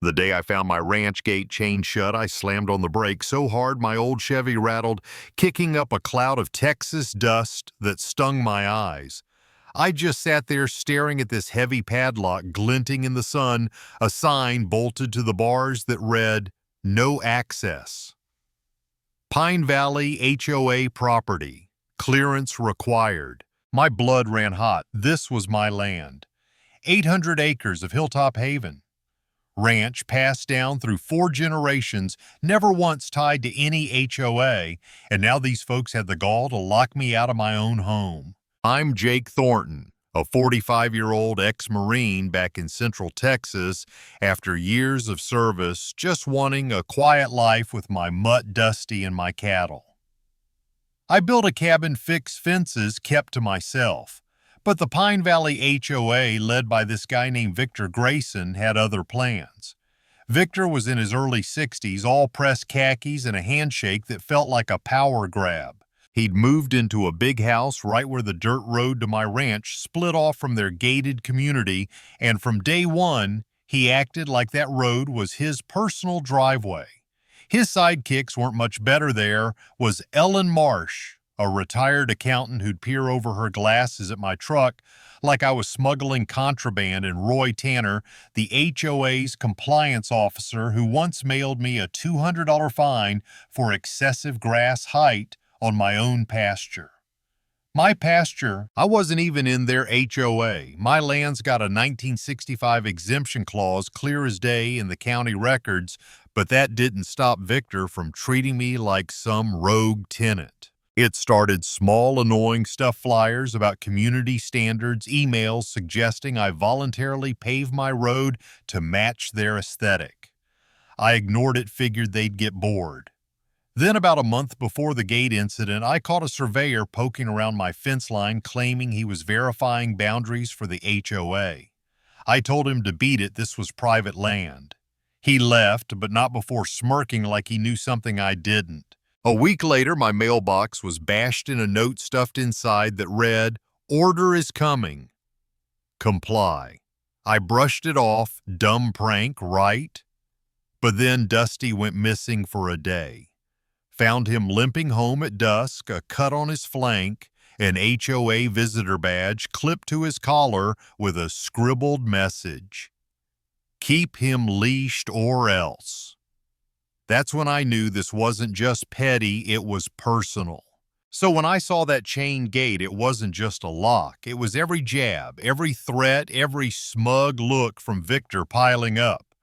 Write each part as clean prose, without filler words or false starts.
The day I found my ranch gate chained shut, I slammed on the brake so hard my old Chevy rattled, kicking up a cloud of Texas dust that stung my eyes. I just sat there staring at this heavy padlock glinting in the sun, a sign bolted to the bars that read, "No access." Pine Valley HOA property. Clearance required. My blood ran hot. This was my land. 800 acres of hilltop haven. Ranch passed down through 4 generations, never once tied to any HOA, and now these folks had the gall to lock me out of my own home. I'm Jake Thornton, a 45-year-old ex-Marine back in Central Texas after years of service, just wanting a quiet life with my mutt Dusty and my cattle. I built a cabin, fixed fences, kept to myself. But the Pine Valley HOA, led by this guy named Victor Grayson, had other plans. Victor was in his early 60s, all pressed khakis and a handshake that felt like a power grab. He'd moved into a big house right where the dirt road to my ranch split off from their gated community, and from day one, he acted like that road was his personal driveway. His sidekicks weren't much better. There was Ellen Marsh, a retired accountant who'd peer over her glasses at my truck like I was smuggling contraband, and Roy Tanner, the HOA's compliance officer who once mailed me a $200 fine for excessive grass height on my own pasture. My pasture, I wasn't even in their HOA. My land's got a 1965 exemption clause clear as day in the county records, but that didn't stop Victor from treating me like some rogue tenant. It started small, annoying stuff flyers about community standards, emails suggesting I voluntarily pave my road to match their aesthetic. I ignored it, figured they'd get bored. Then about a month before the gate incident, I caught a surveyor poking around my fence line claiming he was verifying boundaries for the HOA. I told him to beat it, this was private land. He left, but not before smirking like he knew something I didn't. A week later, my mailbox was bashed in a note stuffed inside that read, "Order is coming. Comply." I brushed it off, dumb prank, right? But then Dusty went missing for a day. Found him limping home at dusk, a cut on his flank, an HOA visitor badge clipped to his collar with a scribbled message. "Keep him leashed or else." That's when I knew this wasn't just petty, it was personal. So when I saw that chain gate, it wasn't just a lock. It was every jab, every threat, every smug look from Victor piling up.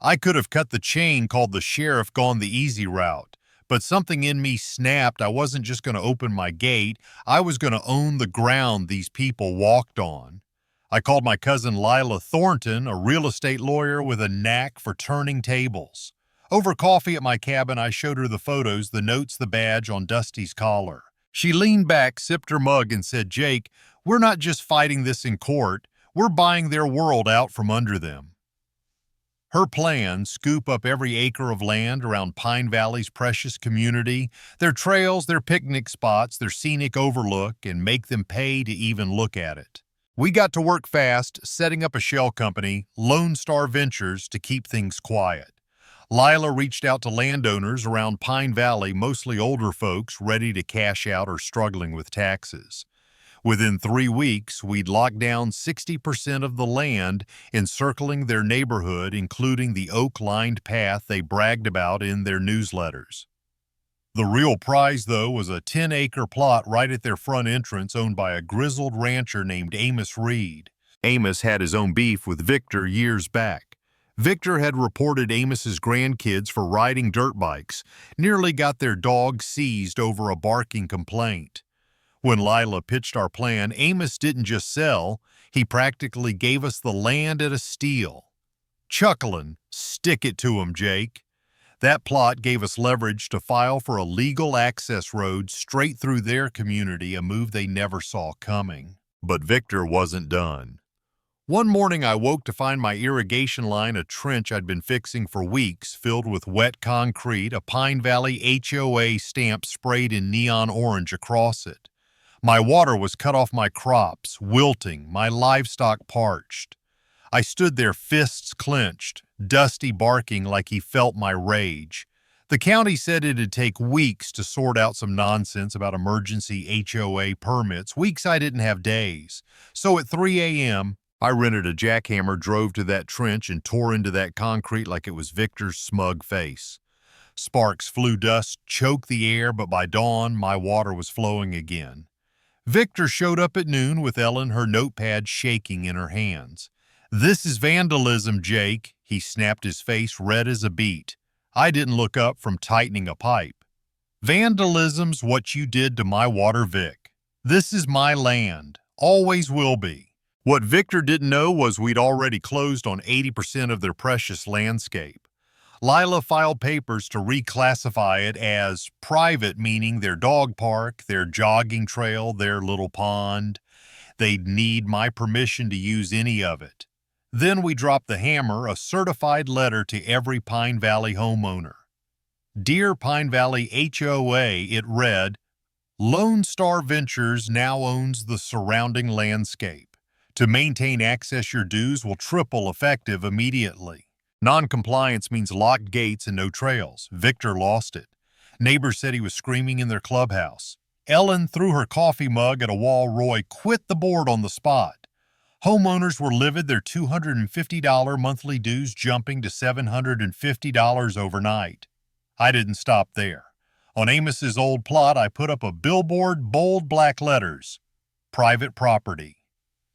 I could have cut the chain, called the sheriff, gone the easy route. But something in me snapped. I wasn't just going to open my gate. I was going to own the ground these people walked on. I called my cousin Lila Thornton, a real estate lawyer with a knack for turning tables. Over coffee at my cabin, I showed her the photos, the notes, the badge on Dusty's collar. She leaned back, sipped her mug, and said, "Jake, we're not just fighting this in court. We're buying their world out from under them." Her plan, scoop up every acre of land around Pine Valley's precious community, their trails, their picnic spots, their scenic overlook, and make them pay to even look at it. We got to work fast, setting up a shell company, Lone Star Ventures, to keep things quiet. Lila reached out to landowners around Pine Valley, mostly older folks ready to cash out or struggling with taxes. Within 3 weeks, we'd locked down 60% of the land encircling their neighborhood, including the oak-lined path they bragged about in their newsletters. The real prize, though, was a 10-acre plot right at their front entrance owned by a grizzled rancher named Amos Reed. Amos had his own beef with Victor years back. Victor had reported Amos's grandkids for riding dirt bikes, nearly got their dog seized over a barking complaint. When Lila pitched our plan, Amos didn't just sell, he practically gave us the land at a steal. Chuckling, "Stick it to 'em, Jake." That plot gave us leverage to file for a legal access road straight through their community, a move they never saw coming. But Victor wasn't done. One morning I woke to find my irrigation line, a trench I'd been fixing for weeks, filled with wet concrete, a Pine Valley HOA stamp sprayed in neon orange across it. My water was cut off, my crops wilting, my livestock parched. I stood there, fists clenched. Dusty barking like he felt my rage. The county said it'd take weeks to sort out some nonsense about emergency HOA permits, weeks I didn't have days. So at 3 a.m., I rented a jackhammer, drove to that trench, and tore into that concrete like it was Victor's smug face. Sparks flew, dust choked the air, but by dawn, my water was flowing again. Victor showed up at noon with Ellen, her notepad shaking in her hands. "This is vandalism, Jake," he snapped, his face red as a beet. I didn't look up from tightening a pipe. "Vandalism's what you did to my water, Vic. This is my land. Always will be." What Victor didn't know was we'd already closed on 80% of their precious landscape. Lila filed papers to reclassify it as private, meaning their dog park, their jogging trail, their little pond. They'd need my permission to use any of it. Then we dropped the hammer, a certified letter to every Pine Valley homeowner. "Dear Pine Valley HOA," it read, "Lone Star Ventures now owns the surrounding landscape. To maintain access, your dues will triple effective immediately. Non-compliance means locked gates and no trails." Victor lost it. Neighbors said he was screaming in their clubhouse. Ellen threw her coffee mug at a wall. Roy quit the board on the spot. Homeowners were livid, their $250 monthly dues jumping to $750 overnight. I didn't stop there. On Amos's old plot, I put up a billboard, bold black letters. "Private property.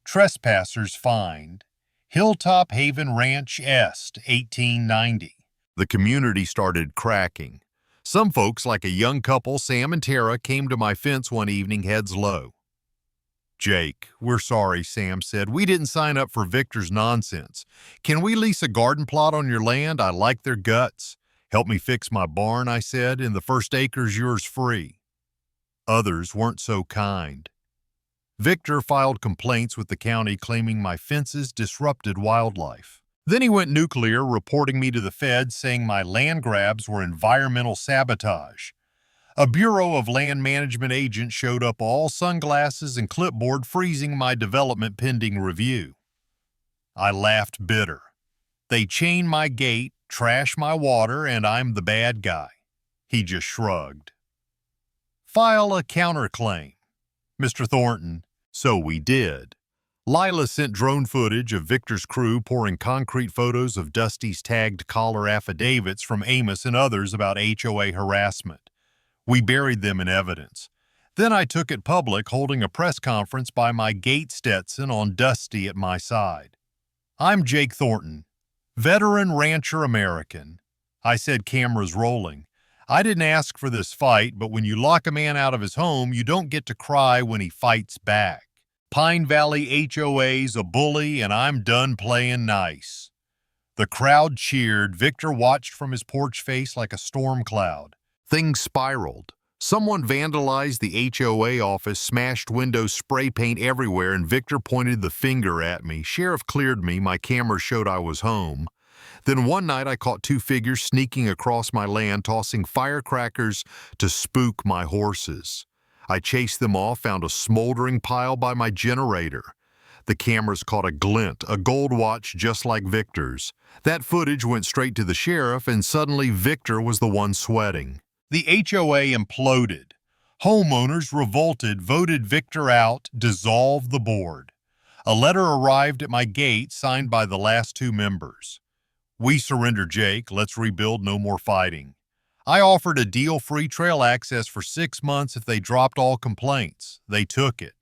Trespassers fined. Hilltop Haven Ranch Est, 1890. The community started cracking. Some folks, like a young couple, Sam and Tara, came to my fence one evening, heads low. "Jake, we're sorry," Sam said. "We didn't sign up for Victor's nonsense. Can we lease a garden plot on your land? I like their guts." "Help me fix my barn," I said, "and the first acre's yours free." Others weren't so kind. Victor filed complaints with the county claiming my fences disrupted wildlife. Then he went nuclear, reporting me to the feds, saying my land grabs were environmental sabotage. A Bureau of Land Management agent showed up, all sunglasses and clipboard, freezing my development pending review. I laughed bitter. They chain my gate, trash my water, and I'm the bad guy. He just shrugged. "File a counterclaim." "Mr. Thornton." So we did. Lila sent drone footage of Victor's crew pouring concrete, photos of Dusty's tagged collar, affidavits from Amos and others about HOA harassment. We buried them in evidence. Then I took it public, holding a press conference by my gate Stetson on Dusty at my side. "I'm Jake Thornton, veteran rancher American." I said, cameras rolling. "I didn't ask for this fight, but when you lock a man out of his home, you don't get to cry when he fights back. Pine Valley HOA's a bully, and I'm done playing nice." The crowd cheered. Victor watched from his porch face like a storm cloud. Things spiraled. Someone vandalized the HOA office, smashed windows, spray paint everywhere, and Victor pointed the finger at me. Sheriff cleared me. My camera showed I was home. Then one night I caught two figures sneaking across my land, tossing firecrackers to spook my horses. I chased them off, found a smoldering pile by my generator. The cameras caught a glint, a gold watch just like Victor's. That footage went straight to the sheriff, and suddenly Victor was the one sweating. The HOA imploded. Homeowners revolted, voted Victor out, dissolved the board. A letter arrived at my gate, signed by the last two members. "We surrender, Jake. Let's rebuild, no more fighting." I offered a deal, free trail access for 6 months if they dropped all complaints. They took it.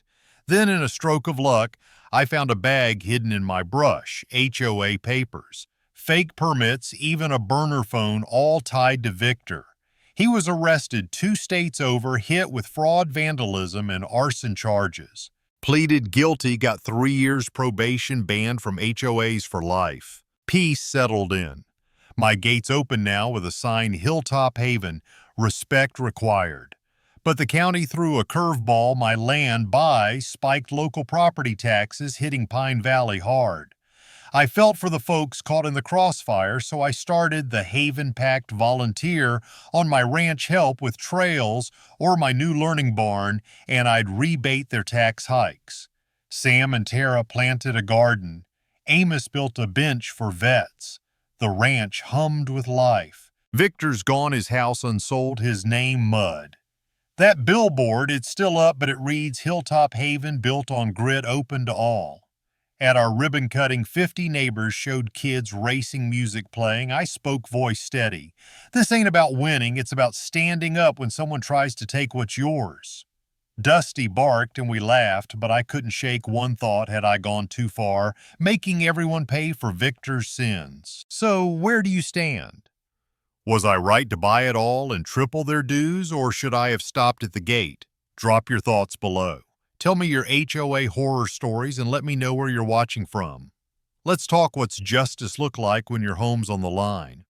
Then, in a stroke of luck, I found a bag hidden in my brush, HOA papers, fake permits, even a burner phone, all tied to Victor. He was arrested 2 states over, hit with fraud, vandalism, and arson charges. Pleaded guilty, got 3 years probation, banned from HOAs for life. Peace settled in. My gate's open now with a sign, Hilltop Haven, respect required. But the county threw a curveball. My land buy spiked local property taxes, hitting Pine Valley hard. I felt for the folks caught in the crossfire, so I started the Haven Pact Volunteer on my ranch, help with trails or my new learning barn, and I'd rebate their tax hikes. Sam and Tara planted a garden. Amos built a bench for vets. The ranch hummed with life. Victor's gone, his house unsold, his name mud. That billboard, it's still up, but it reads Hilltop Haven, built on grit, open to all. At our ribbon cutting, 50 neighbors showed kids racing music playing. I spoke voice steady. This ain't about winning, it's about standing up when someone tries to take what's yours. Dusty barked and we laughed, but I couldn't shake one thought had I gone too far, making everyone pay for Victor's sins. So where do you stand? Was I right to buy it all and triple their dues, or should I have stopped at the gate? Drop your thoughts below. Tell me your HOA horror stories and let me know where you're watching from. Let's talk what's justice look like when your home's on the line.